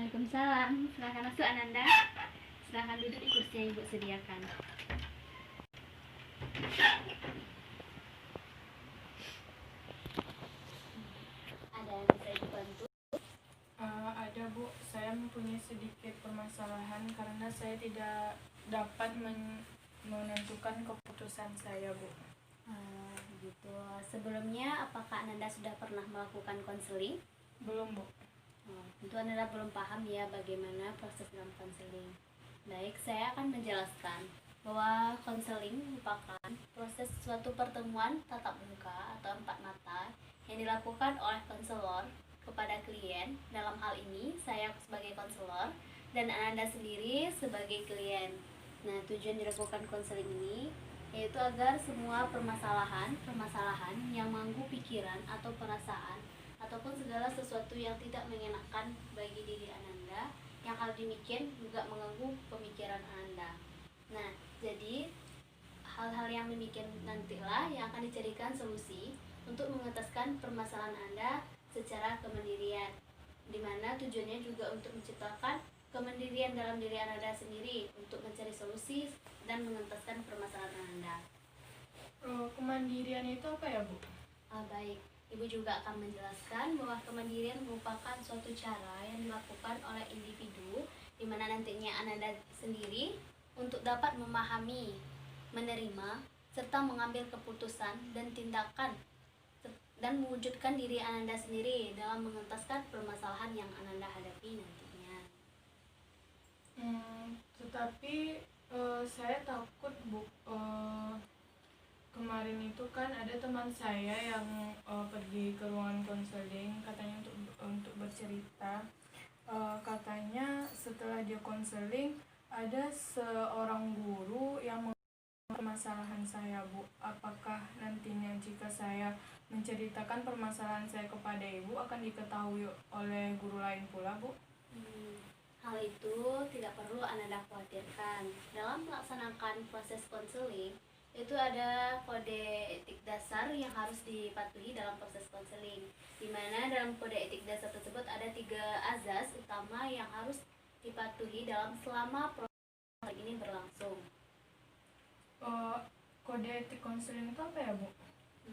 Waalaikumsalam. Silahkan masuk Ananda. Silahkan duduk di kursi yang Ibu sediakan. Ada yang bisa Ibu bantu? Ada Bu, saya mempunyai sedikit permasalahan karena saya tidak dapat menentukan keputusan saya Bu. Begitu. Sebelumnya apakah Ananda sudah pernah melakukan konseling? Belum Bu. Tentu Ananda belum paham ya bagaimana proses dalam konseling. Baik, saya akan menjelaskan bahwa konseling merupakan proses suatu pertemuan tatap muka atau empat mata yang dilakukan oleh konselor kepada klien. Dalam hal ini saya sebagai konselor dan Ananda sendiri sebagai klien. Nah, tujuan dilakukan konseling ini yaitu agar semua permasalahan yang mengganggu pikiran atau perasaan ataupun segala sesuatu yang tidak mengenakan bagi diri Ananda, yang hal demikian juga mengganggu pemikiran Ananda. Nah, jadi hal-hal yang demikian nantilah yang akan dicarikan solusi untuk mengentaskan permasalahan Anda secara kemandirian, di mana tujuannya juga untuk menciptakan kemandirian dalam diri Anda sendiri untuk mencari solusi dan mengentaskan permasalahan Anda. Kemandirian itu apa ya Bu? Baik, Ibu juga akan menjelaskan bahwa kemandirian merupakan suatu cara yang dilakukan oleh individu di mana nantinya Anda sendiri untuk dapat memahami, menerima, serta mengambil keputusan dan tindakan dan mewujudkan diri Anda sendiri dalam mengentaskan permasalahan yang Anda hadapi nantinya. Tetapi saya takut Bu. Kemarin itu kan ada teman saya yang pergi ke ruangan konseling, katanya untuk bercerita. Katanya setelah dia konseling ada seorang guru yang permasalahan saya Bu. Apakah nantinya jika saya menceritakan permasalahan saya kepada Ibu akan diketahui oleh guru lain pula Bu? Hal itu tidak perlu Anda khawatirkan. Dalam melaksanakan proses konseling itu ada kode etik dasar yang harus dipatuhi dalam proses konseling, di mana dalam kode etik dasar tersebut ada 3 azas utama yang harus dipatuhi dalam selama proses ini berlangsung. Kode etik konseling itu apa ya Bu?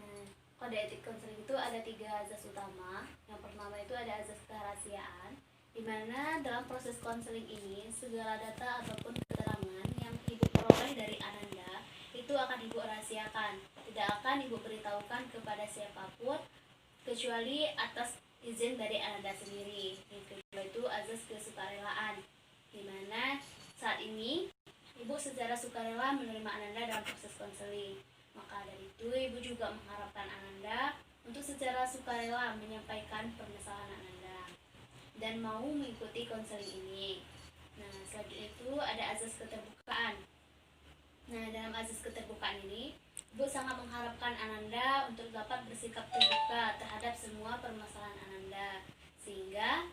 Nah, kode etik konseling itu ada 3 azas utama. Yang pertama itu ada azas kerahasiaan, di mana dalam proses konseling ini segala data ataupun keterangan yang Ibu peroleh dari Ananda itu akan Ibu rahasiakan, tidak akan Ibu beritahukan kepada siapapun kecuali atas izin dari Ananda sendiri. Yang kedua itu azas kesukarelaan, di mana saat ini Ibu secara sukarela menerima Ananda dalam proses konseling. Maka dari itu Ibu juga mengharapkan Ananda untuk secara sukarela menyampaikan permasalahan Ananda dan mau mengikuti konseling ini. Nah, selanjutnya itu ada azas keterbukaan. Nah, dalam azas keterbukaan ini, Ibu sangat mengharapkan Ananda untuk dapat bersikap terbuka terhadap semua permasalahan Ananda, sehingga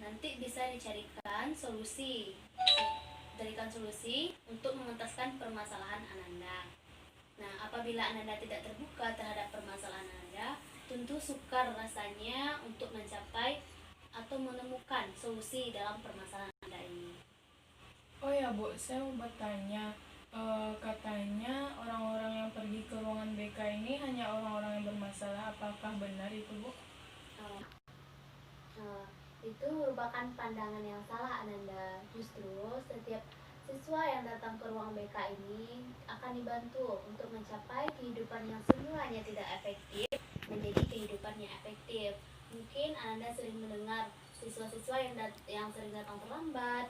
nanti bisa dicarikan solusi untuk mengentaskan permasalahan Ananda. Nah, apabila Ananda tidak terbuka terhadap permasalahan Ananda, tentu sukar rasanya untuk mencapai atau menemukan solusi dalam permasalahan Anda ini. Oh ya Bu, saya mau bertanya. Katanya orang-orang yang pergi ke ruangan BK ini hanya orang-orang yang bermasalah. Apakah benar itu Bu? Itu merupakan pandangan yang salah Ananda. Justru setiap siswa yang datang ke ruang BK ini akan dibantu untuk mencapai kehidupan yang semulanya tidak efektif menjadi kehidupan yang efektif. Mungkin Ananda sering mendengar siswa-siswa yang sering datang terlambat,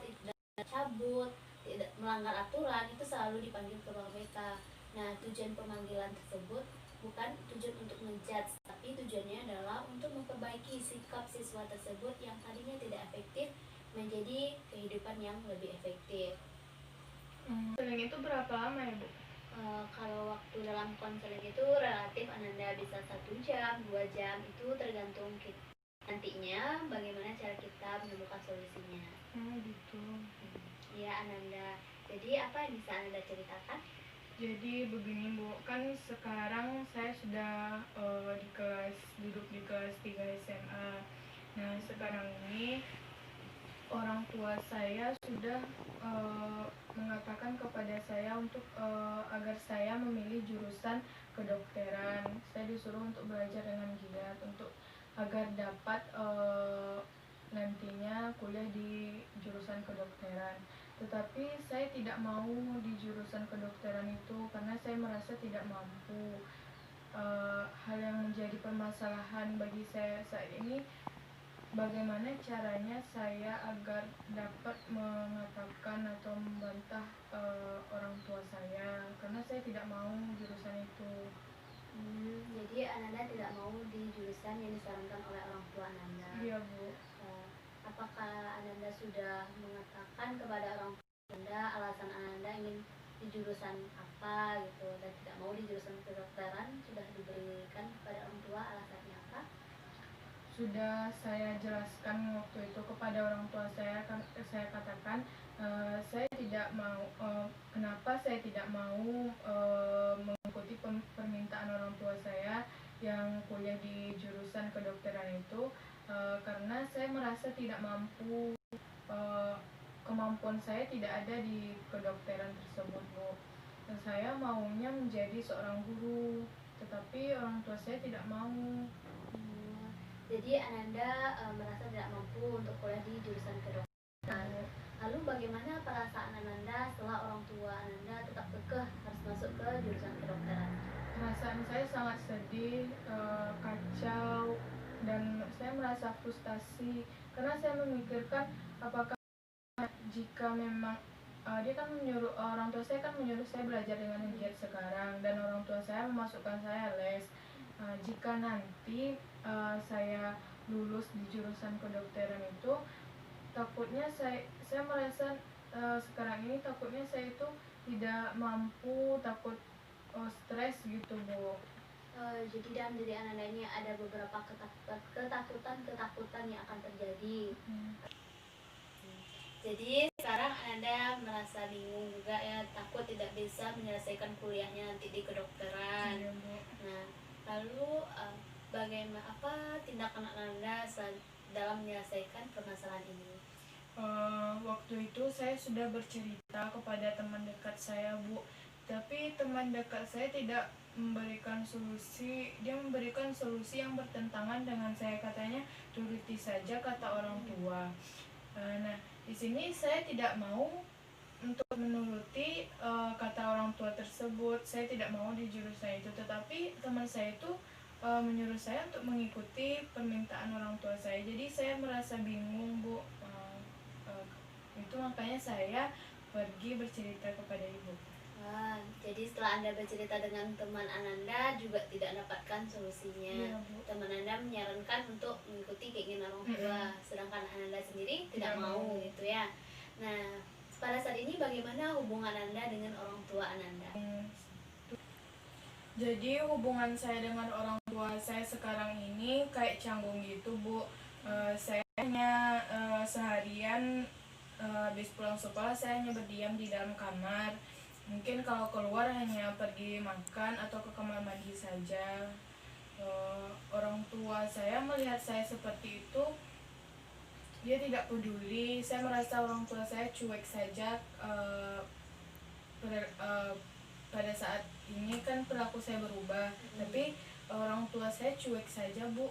cabut, tidak melanggar aturan, itu selalu dipanggil ke ruang BK. Nah, tujuan pemanggilan tersebut bukan tujuan untuk menjudge, tapi tujuannya adalah untuk memperbaiki sikap siswa tersebut yang tadinya tidak efektif menjadi kehidupan yang lebih efektif. Konseling itu berapa lama ya Bu? Kalau waktu dalam konseling itu relatif Ananda bisa 1 jam, 2 jam, itu tergantung nantinya bagaimana cara kita menemukan solusinya. Gitu. Ya Ananda, jadi apa yang bisa Ananda ceritakan? Jadi begini Bu, kan sekarang saya sudah duduk di kelas 3 SMA. Nah sekarang ini orang tua saya sudah mengatakan kepada saya untuk agar saya memilih jurusan kedokteran. Saya disuruh untuk belajar dengan giat untuk agar dapat nantinya kuliah di jurusan kedokteran. Tetapi saya tidak mau di jurusan kedokteran itu karena saya merasa tidak mampu. Hal yang menjadi permasalahan bagi saya saat ini, bagaimana caranya saya agar dapat mengatakan atau membantah orang tua saya karena saya tidak mau jurusan itu. Jadi Ananda tidak mau di jurusan yang disarankan oleh orang tua Ananda. Iya, Bu. Apakah Ananda sudah mengatakan kepada orang tua Ananda alasan Ananda ingin di jurusan apa gitu dan tidak mau di jurusan kedokteran? Sudah diberikan kepada orang tua alasannya apa? Sudah saya jelaskan waktu itu kepada orang tua saya. Saya katakan saya tidak mau, kenapa saya tidak mau mengikuti permintaan orang tua saya yang kuliah di jurusan kedokteran itu, karena saya merasa tidak mampu, kemampuan saya tidak ada di kedokteran tersebut, Bu. Dan saya maunya menjadi seorang guru, tetapi orang tua saya tidak mau. Jadi Ananda merasa tidak mampu untuk kuliah di jurusan kedokteran. Lalu bagaimana perasaan Ananda setelah orang tua Ananda tetap kekeh harus masuk ke jurusan kedokteran? Perasaan saya sangat sedih, kacau, dan saya merasa frustasi karena saya memikirkan apakah jika memang dia kan menyuruh, orang tua saya kan menyuruh saya belajar dengan giat sekarang, dan orang tua saya memasukkan saya les. Jika nanti saya lulus di jurusan kedokteran itu, takutnya saya merasa sekarang ini takutnya saya itu tidak mampu, takut stres gitu, Bu. Jadi dalam diri Ananda ini ada beberapa ketakutan yang akan terjadi. Jadi sekarang Ananda merasa bingung juga ya, takut tidak bisa menyelesaikan kuliahnya nanti di kedokteran. Iya, Bu. Nah, lalu bagaimana apa tindakan Ananda dalam menyelesaikan permasalahan ini? Waktu itu saya sudah bercerita kepada teman dekat saya, Bu. Tapi teman dekat saya tidak memberikan solusi. Dia memberikan solusi yang bertentangan dengan saya. Katanya turuti saja kata orang tua. Nah, di sini saya tidak mau untuk menuruti kata orang tua tersebut. Saya tidak mau di jurusan itu. Tetapi teman saya itu menyuruh saya untuk mengikuti permintaan orang tua saya. Jadi saya merasa bingung, Bu. Itu makanya saya pergi bercerita kepada ibu. Jadi setelah Anda bercerita dengan teman Ananda juga tidak dapatkan solusinya. Iya, Bu. Teman Anda menyarankan untuk mengikuti keinginan orang tua, sedangkan Ananda sendiri tidak mau gitu ya. Nah, pada saat ini bagaimana hubungan Anda dengan orang tua Ananda? Jadi hubungan saya dengan orang tua saya sekarang ini kayak canggung gitu, Bu. Saya hanya seharian habis pulang sekolah saya hanya berdiam di dalam kamar. Mungkin kalau keluar hanya pergi makan atau ke kamar mandi saja. Orang tua saya melihat saya seperti itu, dia tidak peduli. Saya merasa orang tua saya cuek saja. Pada saat ini kan perilaku saya berubah, tapi orang tua saya cuek saja, Bu.